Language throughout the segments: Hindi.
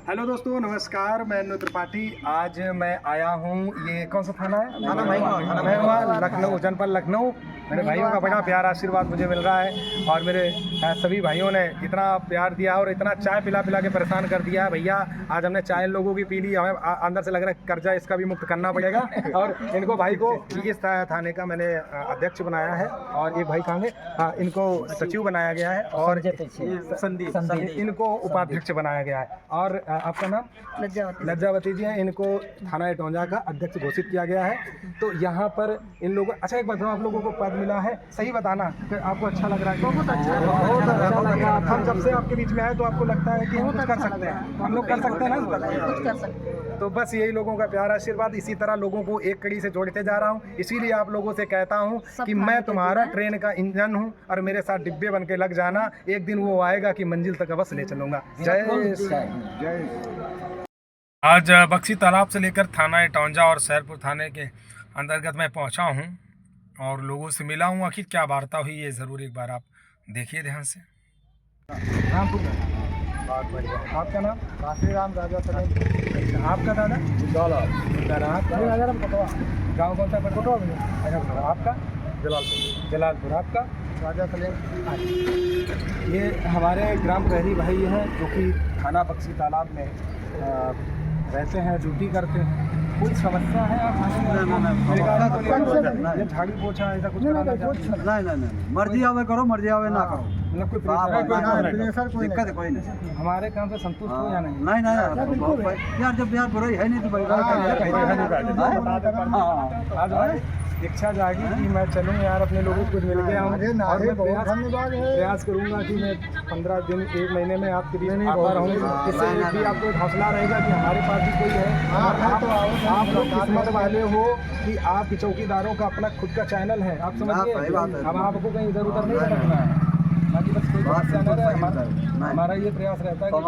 हेलो दोस्तों, नमस्कार। मैं अनु त्रिपाठी। आज मैं आया हूँ, ये कौन सा थाना है? थाना महंगवा, लखनऊ, जनपद लखनऊ। मेरे भाइयों का बड़ा प्यार आशीर्वाद मुझे मिल रहा है और मेरे सभी भाइयों ने इतना प्यार दिया और इतना चाय पिला पिला के परेशान कर दिया है। भैया आज हमने चाय लोगों की पी ली, हमें अंदर से लग रहा है कर्जा इसका भी मुक्त करना पड़ेगा। और इनको भाई को इस थाने का मैंने अध्यक्ष बनाया है और एक भाई कहाँ है, इनको सचिव बनाया गया है और संदीप इनको उपाध्यक्ष बनाया गया है। और आपका नाम? लज्जावती जी हैं। इनको थाना एटौंजा का अध्यक्ष घोषित किया गया है। तो यहाँ पर इन लोगों, अच्छा एक बताओ, आप लोगों को पद मिला है, सही बताना कि आपको अच्छा लग रहा है? बहुत अच्छा लग रहा है। हम जब से आपके बीच में आए तो आपको लगता है कि हम कुछ कर सकते हैं, हम लोग कर सकते हैं ना, कुछ कर सकते हैं। तो बस यही लोगों का प्यार आशीर्वाद, इसी तरह लोगों को एक कड़ी से जोड़ते जा रहा हूँ। इसीलिए आप लोगों से कहता हूँ कि मैं तुम्हारा ट्रेन का इंजन हूँ और मेरे साथ डिब्बे बन के लग जाना। एक दिन वो आएगा कि मंजिल तक अवश्य ले चलूंगा। जय जय। आज बक्सी तालाब से लेकर थाना एटौंजा और सैरपुर थाने के अंतर्गत मैं पहुंचा हूं और लोगों से मिला हूं। आखिर क्या वार्ता हुई ये ज़रूर एक बार आप देखिए ध्यान से। बहुत बढ़िया। आपका नाम? काशीराम राजा सलेम। आपका दादा? गाँव कौन सा? आपका? जलालपुर। आपका? राजा सलेम। ये हमारे ग्राम प्रहरी भाई हैं जो कि थाना बक्सी तालाब में रहते हैं, ड्यूटी करते हैं। कोई समस्या है आप? झाड़ी पोछा ऐसा कुछ कराना चाहते हैं? नहीं, मर्जी आवे करो, मर्जी आवे ना करो, मतलब कोई दिक्कत कोई नहीं। हमारे काम से संतुष्ट हो या नहीं? नहीं यार, जब यार बुराई है नहीं तो आज इच्छा जागी कि मैं चलूँ यार, अपने लोगों को कुछ मिल गया हूँ और मैं प्रयास करूँगा कि मैं 15 दिन 1 महीने में आपके बीच में आता रहूँगा। इससे भी आपको एक हौसला रहेगा कि हमारे पास भी कोई है। आप लोग किस्मत वाले हो कि आप चौकीदारों का अपना खुद का चैनल है, आप समझिए। अब आपको कहीं इधर उधर नहीं रखना है, बाकी बस कोई समस्या न रहे। हमारा ये प्रयास रहता है कि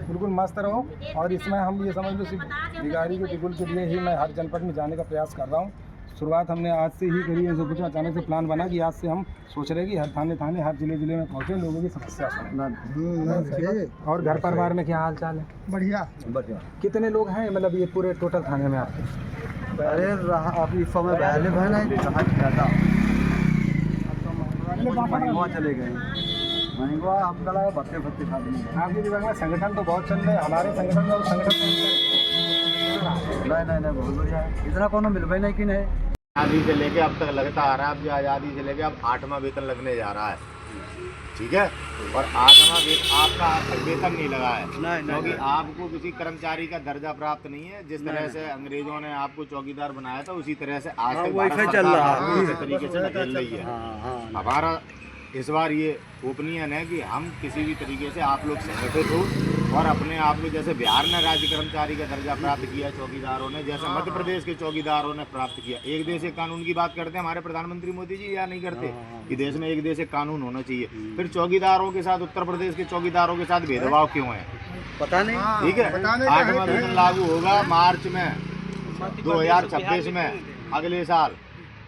बिल्कुल मस्त रहो। और इसमें हम ये समझ लो सिर्फ बिगाड़ी के बिगुल के लिए ही मैं हर जनपद में जाने का प्रयास कर रहा हूँ। शुरुआत हमने आज से ही करी है। ऐसे कुछ अचानक से प्लान बना कि आज से हम सोच रहे कि हर थाने हर जिले में पहुँचे, लोगों की समस्या सुने। और घर परिवार में क्या हाल चाल है? बढ़िया। कितने लोग हैं मतलब ये पूरे टोटल थाने में आपके? अरे अभी समय चले गए आपके विभाग में संगठन तो बहुत चल रहे हैं। हमारे संगठन में संगठन नहीं बहुत बढ़िया है। इतना कौन मिल भाई नहीं कि नहीं। आज़ादी से लेके अब तक लगता आ रहा है। अब जो आज़ादी से लेके अब 8वां वेतन लगने जा रहा है, ठीक है। और 8वां वेतन आपका आज तक वेतन नहीं लगा है, क्योंकि आपको किसी कर्मचारी का दर्जा प्राप्त नहीं है। जिस तरह से अंग्रेजों ने आपको चौकीदार बनाया था उसी तरह से आज तक भारत सरकार इस तरीके से ढकेल रही है। हमारा इस बार ये ओपिनियन है कि हम किसी भी तरीके से आप लोग संगठित हो और अपने आप को, जैसे बिहार ने राज्य कर्मचारी का दर्जा प्राप्त किया चौकीदारों ने, जैसे मध्य प्रदेश के चौकीदारों ने प्राप्त किया। एक देश एक कानून की बात करते हैं हमारे प्रधानमंत्री मोदी जी, या नहीं करते कि देश में एक देश एक कानून होना चाहिए। फिर चौकीदारों के साथ, उत्तर प्रदेश के चौकीदारों के साथ भेदभाव क्यों है पता नहीं, ठीक है। 8वां वेतन लागू होगा मार्च में 2026 में, अगले साल,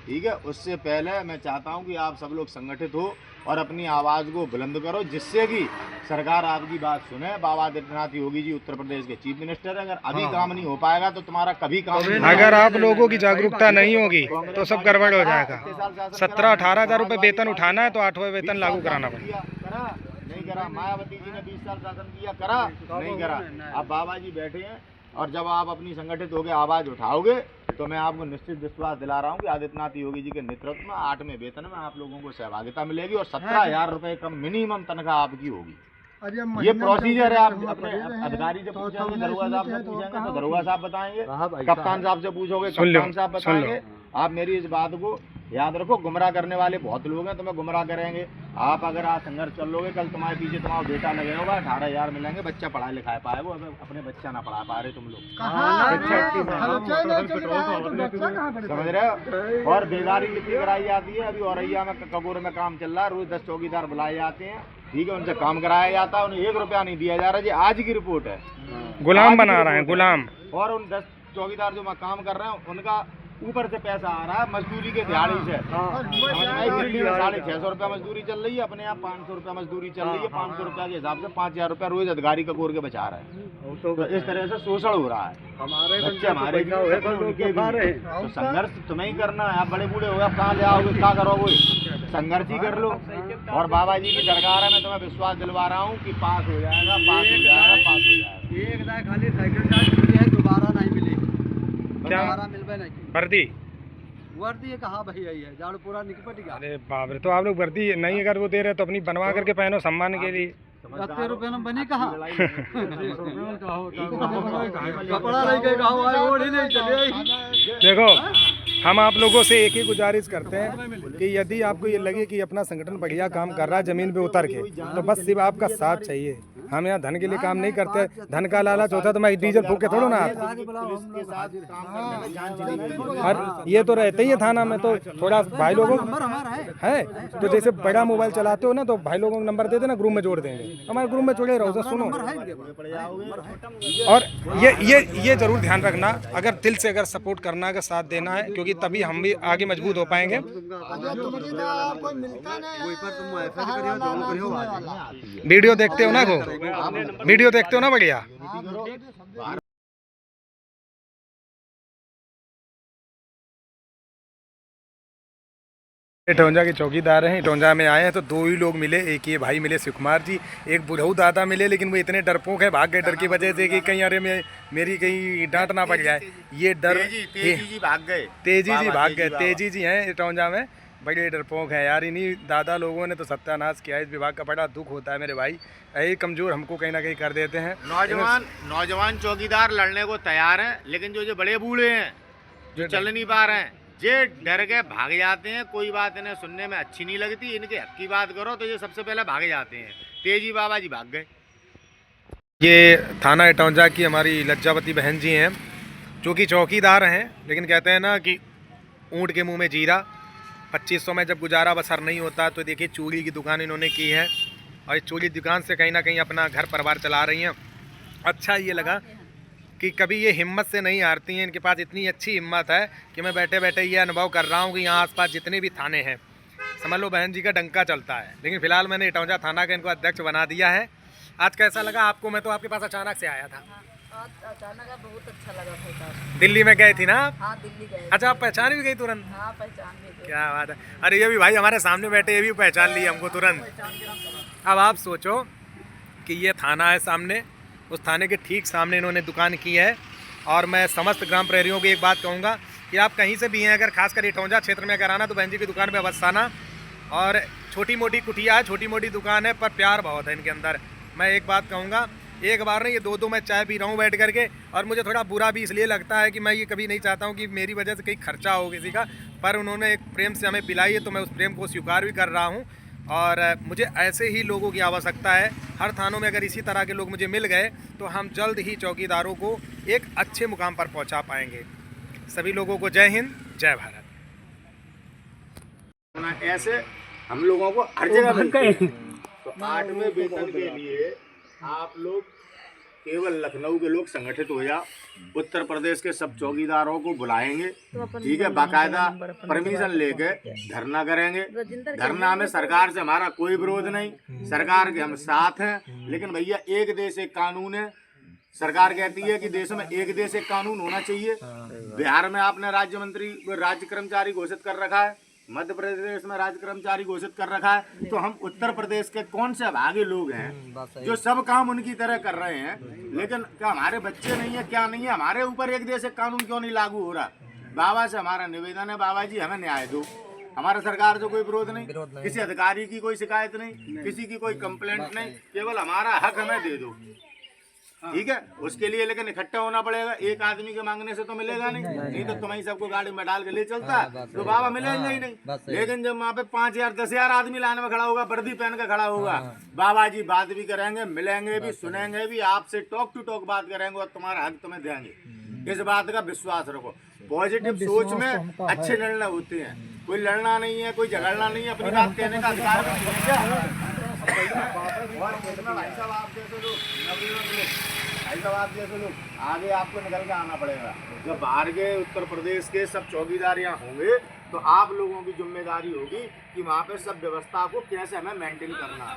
ठीक है। उससे पहले मैं चाहता हूं कि आप सब लोग संगठित हो और अपनी आवाज़ को बुलंद करो, जिससे कि सरकार आपकी बात सुने। बाबा आदित्यनाथ योगी जी उत्तर प्रदेश के चीफ मिनिस्टर, अगर अभी काम नहीं हो पाएगा तो तुम्हारा कभी काम नहीं। अगर आप लोगों की जागरूकता नहीं होगी तो सब गड़बड़ हो जाएगा। 17-18 हज़ार रुपये वेतन उठाना है तो 8वां वेतन लागू कराना पड़ेगा। नहीं करा। मायावती जी ने 20 साल शासन किया, करा नहीं करा। अब बाबा जी बैठे हैं और जब आप अपनी संगठित होकर आवाज़ उठाओगे तो मैं आपको निश्चित विश्वास दिला रहा हूँ कि आदित्यनाथ योगी जी के नेतृत्व में 8वें वेतन में आप लोगों को सहभागिता मिलेगी और 17,000 रुपये कम मिनिमम तनख्वाह आपकी होगी। ये प्रोसीजर है। आप अपने अधिकारी से पूछेंगे, दरोगा साहब से पूछेंगे तो दरोगा साहब बताएंगे, कप्तान साहब से पूछोगे कप्तान साहब बताएंगे। आप मेरी इस बात को याद रखो। गुमराह करने वाले बहुत लोग हैं, तुम्हें गुमराह करेंगे। आप अगर आज संघर्ष चल लोगे, कल तुम्हारे पीछे तुम्हारा बेटा लगे होगा, 18,000 मिलेंगे, बच्चा पढ़ा लिखा पाए, वो अपने बच्चा ना पढ़ा पा रहे तुम लोग, समझ रहे हो। और बेगारी लिखी कराई जाती है। अभी औरैया में कगोर में काम चल रहा है, रोज 10 चौकीदार बुलाए जाते हैं, ठीक है। उनसे काम कराया जाता है, उन्हें 1 रुपया नहीं दिया जा रहा। जी आज की रिपोर्ट है। गुलाम बना रहे हैं, गुलाम। और उन 10 चौकीदार जो काम कर रहे हैं उनका ऊपर से पैसा आ रहा है मजदूरी के दिहाड़ी से। दिल्ली में 650 रुपया मजदूरी चल रही है, अपने यहाँ 500 रुपया मजदूरी चल रही है। 500 रुपया के हिसाब से 5000 रुपया रोज अधिकारी का कोर के बचा रहे हैं। तो इस तरह से शोषण हो रहा है। बच्चे हमारे तो संघर्ष तुम्हें ही करना है। आप बड़े बूढ़े हो गए, आप कहाँ ले आओगे, क्या करोगे? संघर्ष ही कर लो। और बाबा जी की सरकार है, मैं तुम्हें विश्वास दिलवा रहा हूँ कि पास हो जाएगा, पास हो जाएगा, पास हो जाएगा। एक खाली साइकिल चार्ज मिली है, दोबारा नहीं मिली। दोबारा मिलवे नहीं वर्दी वर्दी कहाँ भैया है, झाड़ू पूरा निकट गया। अरे बाप रे, तो आप लोग वर्दी नहीं अगर वो दे रहे तो अपनी बनवा करके पहनो सम्मान के लिए। 80 रुपए में बनी कहाँ? कपड़ा नहीं गए कहाँ, ओढ़ी नहीं चले। देखो, हम आप लोगों से एक ही गुजारिश करते हैं कि यदि आपको ये लगे कि अपना संगठन बढ़िया काम कर रहा है ज़मीन पे उतर के, तो बस सिर्फ आपका साथ चाहिए। हम यहाँ धन के लिए काम नहीं करते। धन का लालच होता तो मैं डीजल फूक के थोड़ा ना आता। और ये तो रहते ही है थाना में, तो थोड़ा भाई लोगों है तो जैसे बड़ा मोबाइल चलाते हो ना, तो भाई लोगों को नंबर दे देना, ग्रुप में जोड़ देंगे। हमारे ग्रुप में जोड़े रहो, सुनो। और ये जरूर ध्यान रखना, अगर दिल से अगर सपोर्ट करना है, अगर साथ देना है, क्योंकि तभी हम भी आगे मजबूत हो पाएंगे। वीडियो देखते हो ना, वीडियो देखते हो ना बढ़िया। इटौंजा के चौकीदार हैं, इटौंजा में आए हैं तो दो ही लोग मिले। एक ये भाई मिले शिव कुमार जी, एक बुढ़ऊ दादा मिले, लेकिन वो इतने डरपोक है, भाग गए डर की वजह से कि कहीं अरे मेरी कहीं डांट ना पड़ जाए। ये डर तेजी जी भाग गए, तेजी जी हैं इटौंजा में, बड़े डरपोक हैं यार। इन्हीं दादा लोगों ने तो सत्यानाश किया। इस विभाग का बड़ा दुख होता है मेरे भाई, यही कमजोर हमको कहीं ना कहीं कर देते हैं। नौजवान चौकीदार लड़ने को तैयार हैं, लेकिन जो बड़े बूढ़े हैं जो चल नहीं पा रहे हैं, ये डर के भाग जाते हैं। कोई बात इन्हें सुनने में अच्छी नहीं लगती, इनके हक की बात करो तो ये सबसे पहले भाग जाते हैं। तेजी बाबा जी भाग गए। ये थाना इटौंजा की हमारी लज्जावती बहन जी हैं, जो कि चौकीदार हैं, लेकिन कहते हैं ना कि ऊँट के मुंह में जीरा। 2500 में जब गुजारा बसर नहीं होता, तो देखिए चूड़ी की दुकान इन्होंने की है, और इस चूड़ी दुकान से कहीं ना कहीं अपना घर परिवार चला रही हैं। अच्छा ये लगा कि कभी ये हिम्मत से नहीं हारती हैं। इनके पास इतनी अच्छी हिम्मत है कि मैं बैठे बैठे ये अनुभव कर रहा हूँ कि यहाँ आसपास जितने भी थाने हैं, समझ लो बहन जी का डंका चलता है। लेकिन फिलहाल मैंने इटौंजा थाना का इनको अध्यक्ष बना दिया है। आज कैसा लगा आपको? मैं तो आपके पास अचानक से आया था। अचानक बहुत अच्छा लगा भाई साहब। दिल्ली में गए थी ना आप? हाँ, दिल्ली गए। अच्छा, आप पहचान भी गई तुरंत? हाँ, पहचान गए। क्या बात है। अरे ये भी भाई हमारे सामने बैठे, ये भी पहचान लिए हमको तुरंत। अब आप सोचो कि ये थाना है सामने, उस थाने के ठीक सामने इन्होंने दुकान की है। और मैं समस्त ग्राम प्रहरियों को एक बात कहूँगा कि आप कहीं से भी हैं, अगर खासकर इटौंजा क्षेत्र में अगर आना, तो बहन जी की दुकान पे अवश्य आना। और छोटी मोटी कुटिया है, छोटी मोटी दुकान है, पर प्यार बहुत है इनके अंदर। मैं एक बात कहूँगा, एक बार नहीं ये दो मैं चाय पी रहा हूँ बैठ करके, और मुझे थोड़ा बुरा भी इसलिए लगता है कि मैं ये कभी नहीं चाहता हूँ कि मेरी वजह से कहीं खर्चा हो किसी का, पर उन्होंने एक प्रेम से हमें पिलाई है, तो मैं उस प्रेम को स्वीकार भी कर रहा हूँ। और मुझे ऐसे ही लोगों की आवश्यकता है। हर थानों में अगर इसी तरह के लोग मुझे मिल गए, तो हम जल्द ही चौकीदारों को एक अच्छे मुकाम पर पहुँचा पाएंगे। सभी लोगों को जय हिंद, जय भारत। ऐसे हम लोगों को हर जगह मिलते हैं। तो 8वें वेतन के लिए आप लोग केवल लखनऊ के लोग संगठित हो जाओ। उत्तर प्रदेश के सब चौकीदारों को बुलाएंगे, ठीक है, बाकायदा परमिशन लेके धरना करेंगे। धरना में सरकार से हमारा कोई विरोध नहीं, सरकार के हम साथ हैं। लेकिन भैया एक देश एक कानून है। सरकार कहती है कि देश में एक देश एक कानून होना चाहिए। बिहार में आपने राज्य कर्मचारी घोषित कर रखा है, मध्य प्रदेश में राज्य कर्मचारी घोषित कर रखा है। तो हम उत्तर प्रदेश के कौन से अभागे लोग हैं जो सब काम उनकी तरह कर रहे हैं? लेकिन क्या हमारे बच्चे नहीं है, क्या नहीं है? हमारे ऊपर एक देश एक कानून क्यों नहीं लागू हो रहा? बाबा से हमारा निवेदन है, बाबा जी हमें न्याय दो। हमारा सरकार से कोई विरोध नहीं, किसी अधिकारी की कोई शिकायत नहीं, किसी की कोई कंप्लेंट नहीं, केवल हमारा हक हमें दे दो, ठीक है। उसके लिए लेकिन इकट्ठा होना पड़ेगा। एक आदमी के मांगने से तो मिलेगा नहीं तो तुम्हें सबको गाड़ी में डाल के ले चलता है तो बाबा मिलेंगे ही नहीं। लेकिन जब वहाँ पे 5000 10,000 आदमी लाइन में खड़ा होगा, वर्दी पहन के खड़ा होगा, बाबा जी बात भी करेंगे, मिलेंगे भी, सुनेंगे भी, आपसे टॉक टू टॉक बात करेंगे और तुम्हारा हक तुम्हें देंगे। इस बात का विश्वास रखो। पॉजिटिव सोच में अच्छे निर्णय होते हैं। कोई लड़ना नहीं है, कोई झगड़ना नहीं है, अपनी बात कहने का अधिकार है। और भाई साहब आप जैसे जो सब आप जैसे लोग आगे आपको निकल के आना पड़ेगा। जब बाहर के उत्तर प्रदेश के सब चौकीदार यहाँ होंगे तो आप लोगों की जिम्मेदारी होगी कि वहाँ पे सब व्यवस्था को कैसे हमें मेंटेन करना है।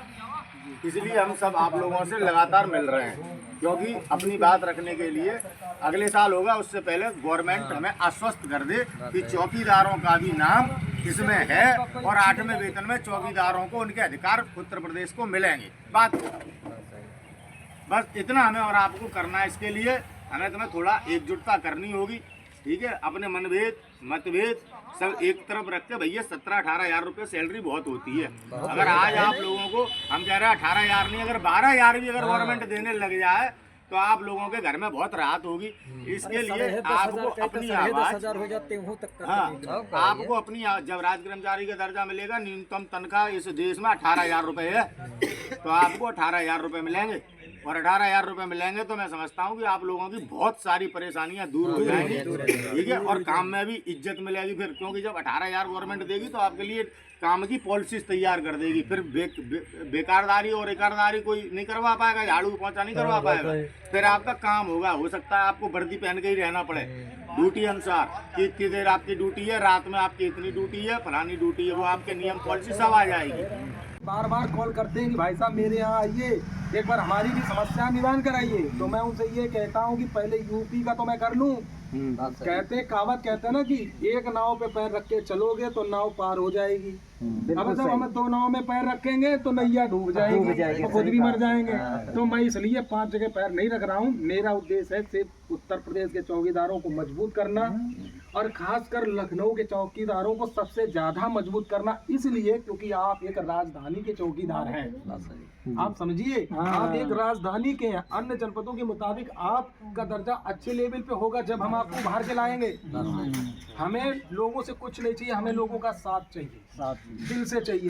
इसलिए हम सब आप लोगों से लगातार मिल रहे हैं, क्योंकि अपनी बात रखने के लिए अगले साल होगा, उससे पहले गवर्नमेंट हमें आश्वस्त कर दे कि चौकीदारों का भी नाम इसमें है और 8वें वेतन में चौकीदारों को उनके अधिकार उत्तर प्रदेश को मिलेंगे। बात बस इतना हमें और आपको करना है। इसके लिए हमें तुम्हें थोड़ा एकजुटता करनी होगी, ठीक है। अपने मनभेद मतभेद सब एक तरफ रख के, भैया 17-18 हज़ार रुपये सैलरी बहुत होती है। अगर आज आप लोगों को हम कह रहे हैं 18 हज़ार नहीं, अगर 12 हज़ार भी अगर गवर्नमेंट देने लग जाए तो आप लोगों के घर में बहुत राहत होगी। इसके लिए आपको अपनी आवाज हो जाते हो तक आपको अपनी जब राज्य कर्मचारी का दर्जा मिलेगा, न्यूनतम तनख्वाह इस देश में 18 हज़ार रुपये है, तो आपको 18 हज़ार रुपये मिलेंगे। और 18 हज़ार रुपये मिलेंगे तो मैं समझता हूँ कि आप लोगों की बहुत सारी परेशानियाँ दूर हो जाएंगी, ठीक है। और काम में भी इज्जत मिलेगी फिर, क्योंकि जब 18 हज़ार गवर्नमेंट देगी तो आपके लिए काम की पॉलिसीज तैयार कर देगी। फिर बेकारदारी और एकारदारी कोई नहीं करवा पाएगा, झाड़ू पोंछा नहीं करवा पाएगा, फिर आपका काम होगा। हो सकता है आपको वर्दी पहन के ही रहना पड़े, ड्यूटी अनुसार कि इतनी देर आपकी ड्यूटी है, रात में आपकी इतनी ड्यूटी है, फलानी ड्यूटी है, वो आपके नियम पॉलिसी सब आ जाएगी। बार बार कॉल करते हैं कि भाई साहब मेरे यहाँ आइए, एक बार हमारी भी समस्या निवारण कराइए। तो मैं उनसे ये कहता हूँ कि पहले यूपी का तो मैं कर लूँ। कहते कहावत कहते हैं ना कि एक नाव पे पैर रख के चलोगे तो नाव पार हो जाएगी। अब जब हम 2 नाव में पैर रखेंगे तो नैया डूब जाएगी, तो खुद भी मर जाएंगे। तो मैं इसलिए 5 जगह पैर नहीं रख रहा हूँ। मेरा उद्देश्य है सिर्फ उत्तर प्रदेश के चौकीदारों को मजबूत करना, और खासकर लखनऊ के चौकीदारों को सबसे ज्यादा मजबूत करना, इसलिए क्योंकि आप एक राजधानी के चौकीदार हैं। आप समझिए, आप एक राजधानी के हैं। अन्य जनपदों के मुताबिक आपका दर्जा अच्छे लेवल पे होगा जब हम आपको बाहर के लाएंगे। हमें लोगों से कुछ नहीं चाहिए, हमें लोगों का साथ चाहिए, दिल से चाहिए।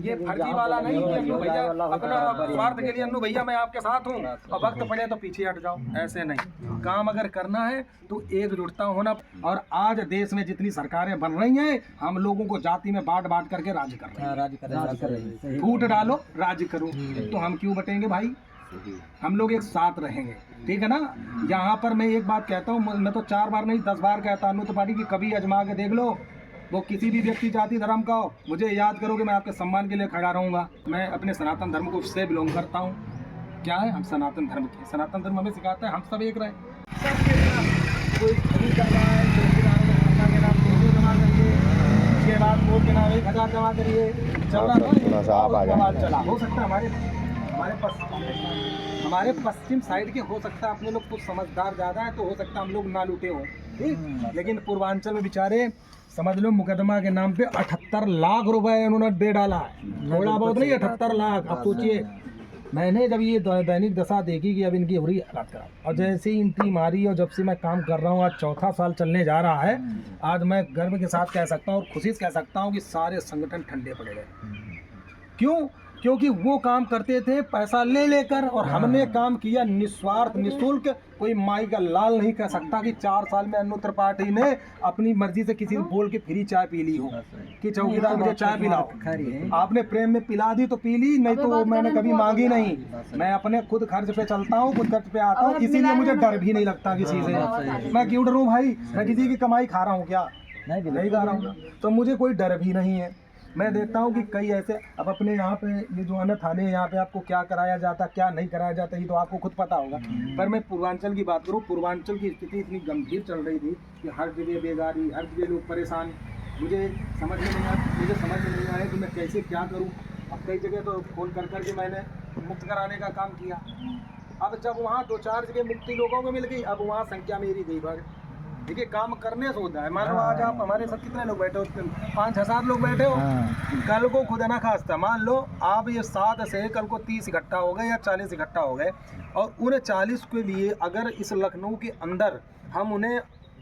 ये फर्जी वाला नहीं कि अन्नू भैया अपना स्वार्थ के लिए अन्नू भैया मैं आपके साथ हूँ और वक्त पड़े तो पीछे हट जाओ, ऐसे नहीं। काम अगर करना है तो एकजुटता होना। और आज देश में जितनी सरकारें बन रही हैं, हम लोगों को जाति में बांट बांट करके राज कर रही हैं। फूट डालो राज करो, तो हम क्यों बटेंगे भाई? हम लोग एक साथ रहेंगे, ठीक है ना। यहाँ पर मैं एक बात कहता हूँ, मैं तो 4 बार नहीं 10 बार कहता हूँ तो पार्टी की, कभी आजमा के देख लो। वो किसी भी व्यक्ति जाति धर्म का हो, मुझे याद करो कि मैं आपके सम्मान के लिए खड़ा रहूँगा। मैं अपने सनातन धर्म को से बिलोंग करता हूँ। क्या है, हम सनातन धर्म के, सनातन धर्म हमें सिखाता है हम सब एक रहे। कोई खरीद कर रहा है, के नाम 200 जमा करिए, उसके बाद वोट के नाम 1000 जमा करिए, चल रहा चला। हो सकता है हमारे पश्चिम साइड के हो सकता है अपने लोग कुछ समझदार ज़्यादा है, तो हो सकता है हम लोग ना लूटे हों, ठीक। लेकिन पूर्वांचल में बेचारे समझ लो मुकदमा के नाम पे 78 लाख रुपए उन्होंने दे डाला है। थोड़ा बहुत नहीं, 78 लाख। अब सोचिए, मैंने जब ये दैनिक दशा देखी कि अब इनकी हो रही हालत खराब, और जैसे ही एंट्री मारी और जब से मैं काम कर रहा हूँ, आज 4था साल चलने जा रहा है। आज मैं गर्व के साथ कह सकता हूँ और खुशी से कह सकता हूँ कि सारे संगठन ठंडे पड़े गए। क्यों? क्योंकि वो काम करते थे पैसा ले लेकर, और हमने काम किया निस्वार्थ निःशुल्क। कोई माई का लाल नहीं कह सकता कि 4 साल में अन्नू त्रिपाठी ने अपनी मर्जी से किसी को बोल के फ्री चाय पी ली हो कि चौकीदार मुझे चाय पिलाओ। आपने प्रेम में पिला दी तो पी ली, नहीं तो मैंने कभी मांगी नहीं। मैं अपने खुद खर्च पे चलता हूँ, खुद खर्च पे आता हूँ, इसीलिए मुझे डर भी नहीं लगता किसी से। मैं क्यों डरूँ भाई? मैं किसी की कमाई खा रहा हूँ क्या? नहीं खा रहा हूँ, तो मुझे कोई डर भी नहीं है। मैं देखता हूँ कि कई ऐसे, अब अपने यहाँ पे ये जो है थाने, यहाँ पे आपको क्या कराया जाता क्या नहीं कराया जाता ये तो आपको खुद पता होगा। पर मैं पूर्वांचल की बात करूँ, पूर्वांचल की स्थिति इतनी गंभीर चल रही थी कि हर जगह बेगारी, हर जगह लोग परेशान। मुझे समझ में नहीं आया कि मैं कैसे क्या करूँ। अब कई जगह तो फ़ोन कर करके मैंने मुक्त कराने का काम किया। अब जब वहाँ 2-4 जगह मुक्ति लोगों को मिल गई, अब वहाँ संख्या मेरी गई बढ़। देखिए, काम करने से होता है। मान लो आज आप हमारे साथ कितने लोग बैठे हो, 5-6 लोग बैठे हो। कल को खुदा ना खास्ता मान लो आप ये 7 से कल को 30 इकट्ठा हो गए या 40 इकट्ठा हो गए, और उन 40 के लिए अगर इस लखनऊ के अंदर हम उन्हें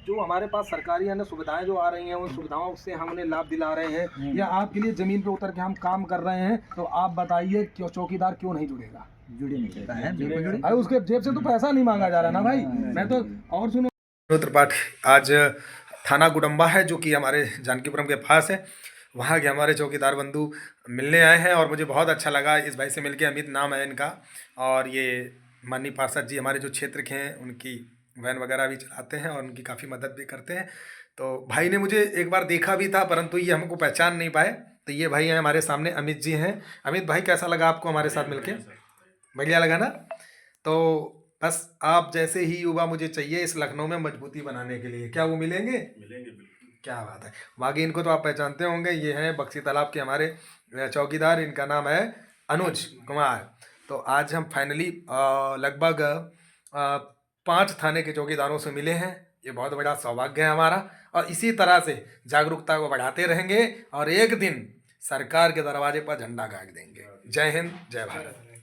जो हमारे पास सरकारी अन्य सुविधाएं जो आ रही हैं, उन सुविधाओं से हम उन्हें लाभ दिला रहे हैं, या आपके लिए ज़मीन पे उतर के हम काम कर रहे हैं, तो आप बताइए क्यों चौकीदार क्यों नहीं जुड़ेगा? जुड़ेगा। उसके जेब से तो पैसा नहीं मांगा जा रहा ना भाई। मैं तो और सुनो, त्रिपाठी आज थाना गुडम्बा है जो कि हमारे जानकीपुरम के पास है, वहाँ के हमारे चौकीदार बंधु मिलने आए हैं और मुझे बहुत अच्छा लगा इस भाई से मिलके। अमित नाम है इनका, और ये माननीय पार्षद जी हमारे जो क्षेत्र के हैं उनकी वैन वगैरह भी चलाते हैं और उनकी काफ़ी मदद भी करते हैं। तो भाई ने मुझे एक बार देखा भी था, परंतु ये हमको पहचान नहीं पाए। तो ये भाई हैं हमारे सामने, अमित जी हैं। अमित भाई, कैसा लगा आपको हमारे साथ मिलके? बढ़िया लगा ना? तो बस आप जैसे ही युवा मुझे चाहिए इस लखनऊ में मजबूती बनाने के लिए। क्या वो मिलेंगे? मिलेंगे बिल्कुल। क्या बात है। बाकी इनको तो आप पहचानते होंगे, ये हैं बक्सी तालाब के हमारे चौकीदार, इनका नाम है अनुज कुमार। तो आज हम फाइनली लगभग 5 थाने के चौकीदारों से मिले हैं। ये बहुत बड़ा सौभाग्य है हमारा, और इसी तरह से जागरूकता को बढ़ाते रहेंगे और एक दिन सरकार के दरवाजे पर झंडा गाड़ देंगे। जय हिंद, जय भारत।